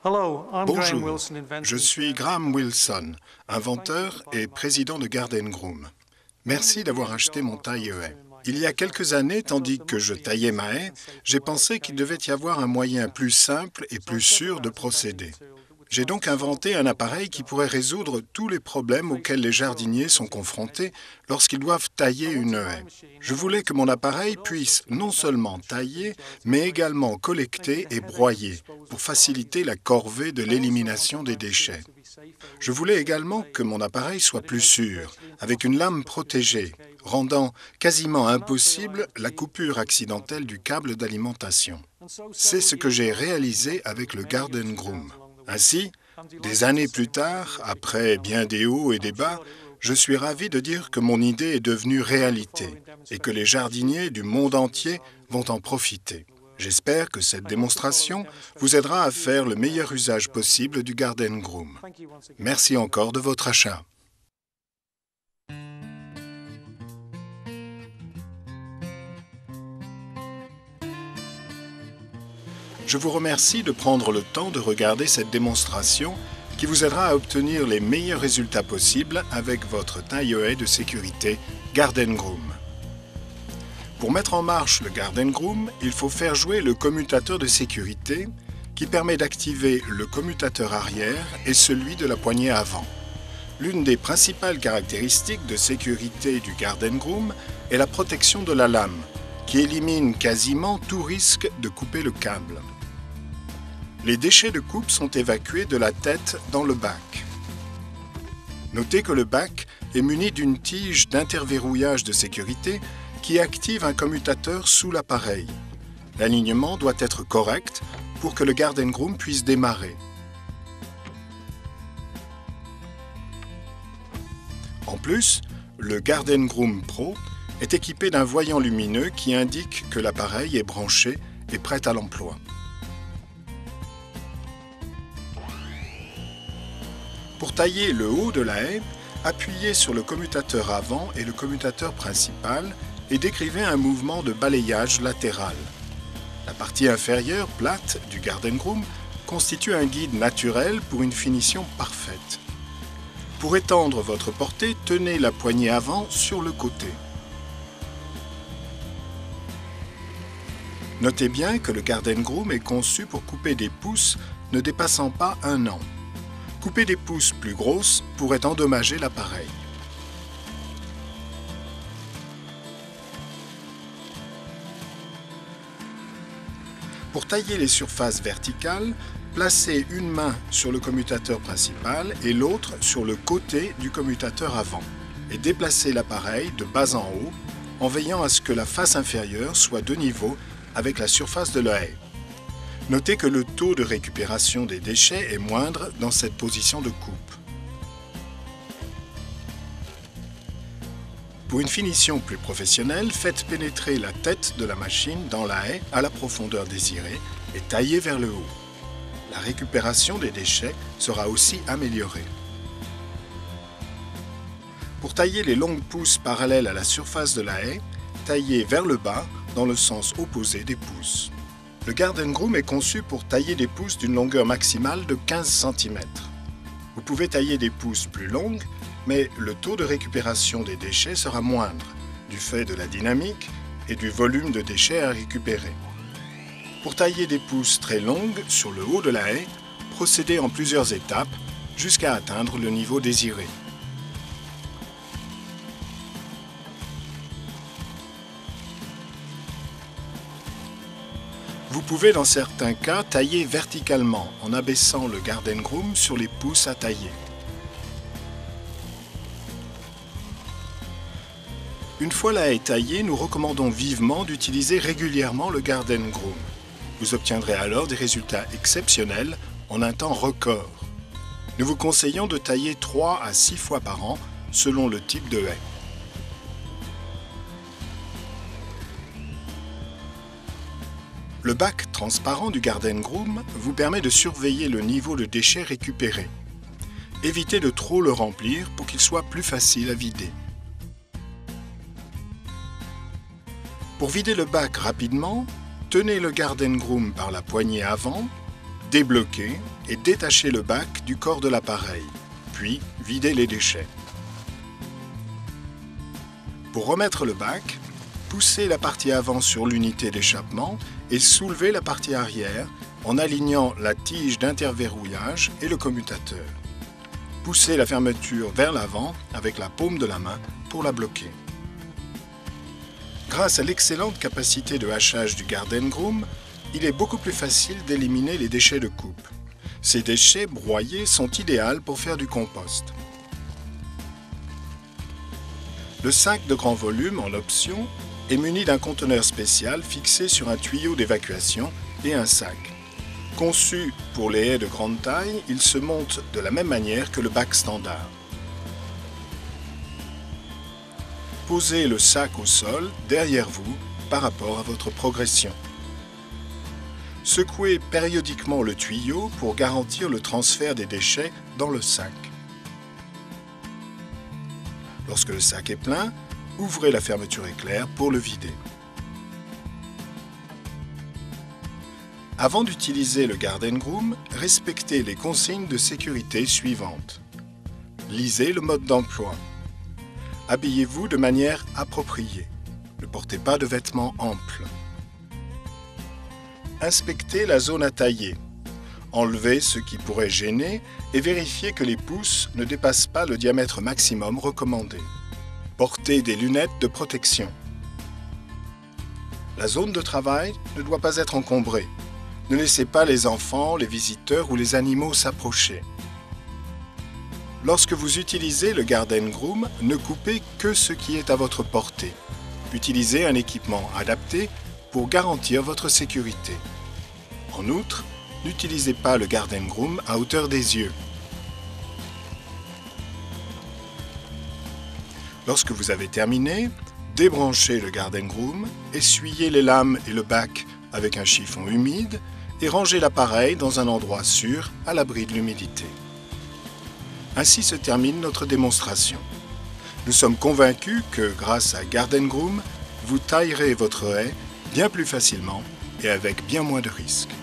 Bonjour, je suis Graham Wilson, inventeur et président de Garden Groom. Merci d'avoir acheté mon taille-haie. Il y a quelques années, tandis que je taillais ma haie, j'ai pensé qu'il devait y avoir un moyen plus simple et plus sûr de procéder. J'ai donc inventé un appareil qui pourrait résoudre tous les problèmes auxquels les jardiniers sont confrontés lorsqu'ils doivent tailler une haie. Je voulais que mon appareil puisse non seulement tailler, mais également collecter et broyer pour faciliter la corvée de l'élimination des déchets. Je voulais également que mon appareil soit plus sûr, avec une lame protégée, rendant quasiment impossible la coupure accidentelle du câble d'alimentation. C'est ce que j'ai réalisé avec le Garden Groom. Ainsi, des années plus tard, après bien des hauts et des bas, je suis ravi de dire que mon idée est devenue réalité et que les jardiniers du monde entier vont en profiter. J'espère que cette démonstration vous aidera à faire le meilleur usage possible du Garden Groom. Merci encore de votre achat. Je vous remercie de prendre le temps de regarder cette démonstration qui vous aidera à obtenir les meilleurs résultats possibles avec votre taille-haie de sécurité Garden Groom. Pour mettre en marche le Garden Groom, il faut faire jouer le commutateur de sécurité qui permet d'activer le commutateur arrière et celui de la poignée avant. L'une des principales caractéristiques de sécurité du Garden Groom est la protection de la lame, qui élimine quasiment tout risque de couper le câble. Les déchets de coupe sont évacués de la tête dans le bac. Notez que le bac est muni d'une tige d'interverrouillage de sécurité qui active un commutateur sous l'appareil. L'alignement doit être correct pour que le Garden Groom puisse démarrer. En plus, le Garden Groom Pro est équipé d'un voyant lumineux qui indique que l'appareil est branché et prêt à l'emploi. Pour tailler le haut de la haie, appuyez sur le commutateur avant et le commutateur principal et décrivez un mouvement de balayage latéral. La partie inférieure, plate, du Garden Groom constitue un guide naturel pour une finition parfaite. Pour étendre votre portée, tenez la poignée avant sur le côté. Notez bien que le Garden Groom est conçu pour couper des pousses ne dépassant pas 1 an. Couper des pousses plus grosses pourrait endommager l'appareil. Pour tailler les surfaces verticales, placez une main sur le commutateur principal et l'autre sur le côté du commutateur avant et déplacez l'appareil de bas en haut en veillant à ce que la face inférieure soit de niveau avec la surface de la haie. Notez que le taux de récupération des déchets est moindre dans cette position de coupe. Pour une finition plus professionnelle, faites pénétrer la tête de la machine dans la haie à la profondeur désirée et taillez vers le haut. La récupération des déchets sera aussi améliorée. Pour tailler les longues pousses parallèles à la surface de la haie, taillez vers le bas dans le sens opposé des pousses. Le Garden Groom est conçu pour tailler des pousses d'une longueur maximale de 15 cm. Vous pouvez tailler des pousses plus longues, mais le taux de récupération des déchets sera moindre, du fait de la dynamique et du volume de déchets à récupérer. Pour tailler des pousses très longues sur le haut de la haie, procédez en plusieurs étapes jusqu'à atteindre le niveau désiré. Vous pouvez dans certains cas tailler verticalement en abaissant le Garden Groom sur les pousses à tailler. Une fois la haie taillée, nous recommandons vivement d'utiliser régulièrement le Garden Groom. Vous obtiendrez alors des résultats exceptionnels en un temps record. Nous vous conseillons de tailler 3 à 6 fois par an selon le type de haie. Le bac transparent du Garden Groom vous permet de surveiller le niveau de déchets récupérés. Évitez de trop le remplir pour qu'il soit plus facile à vider. Pour vider le bac rapidement, tenez le Garden Groom par la poignée avant, débloquer et détacher le bac du corps de l'appareil, puis vider les déchets. Pour remettre le bac, poussez la partie avant sur l'unité d'échappement et soulevez la partie arrière en alignant la tige d'interverrouillage et le commutateur. Poussez la fermeture vers l'avant avec la paume de la main pour la bloquer. Grâce à l'excellente capacité de hachage du Garden Groom, il est beaucoup plus facile d'éliminer les déchets de coupe. Ces déchets broyés sont idéaux pour faire du compost. Le sac de grand volume en option est muni d'un conteneur spécial fixé sur un tuyau d'évacuation et un sac. Conçu pour les haies de grande taille, il se monte de la même manière que le bac standard. Posez le sac au sol derrière vous par rapport à votre progression. Secouez périodiquement le tuyau pour garantir le transfert des déchets dans le sac. Lorsque le sac est plein, ouvrez la fermeture éclair pour le vider. Avant d'utiliser le Garden Groom, respectez les consignes de sécurité suivantes. Lisez le mode d'emploi. Habillez-vous de manière appropriée. Ne portez pas de vêtements amples. Inspectez la zone à tailler. Enlevez ce qui pourrait gêner et vérifiez que les pouces ne dépassent pas le diamètre maximum recommandé. Portez des lunettes de protection. La zone de travail ne doit pas être encombrée. Ne laissez pas les enfants, les visiteurs ou les animaux s'approcher. Lorsque vous utilisez le Garden Groom, ne coupez que ce qui est à votre portée. Utilisez un équipement adapté pour garantir votre sécurité. En outre, n'utilisez pas le Garden Groom à hauteur des yeux. Lorsque vous avez terminé, débranchez le Garden Groom, essuyez les lames et le bac avec un chiffon humide et rangez l'appareil dans un endroit sûr à l'abri de l'humidité. Ainsi se termine notre démonstration. Nous sommes convaincus que, grâce à Garden Groom, vous taillerez votre haie bien plus facilement et avec bien moins de risques.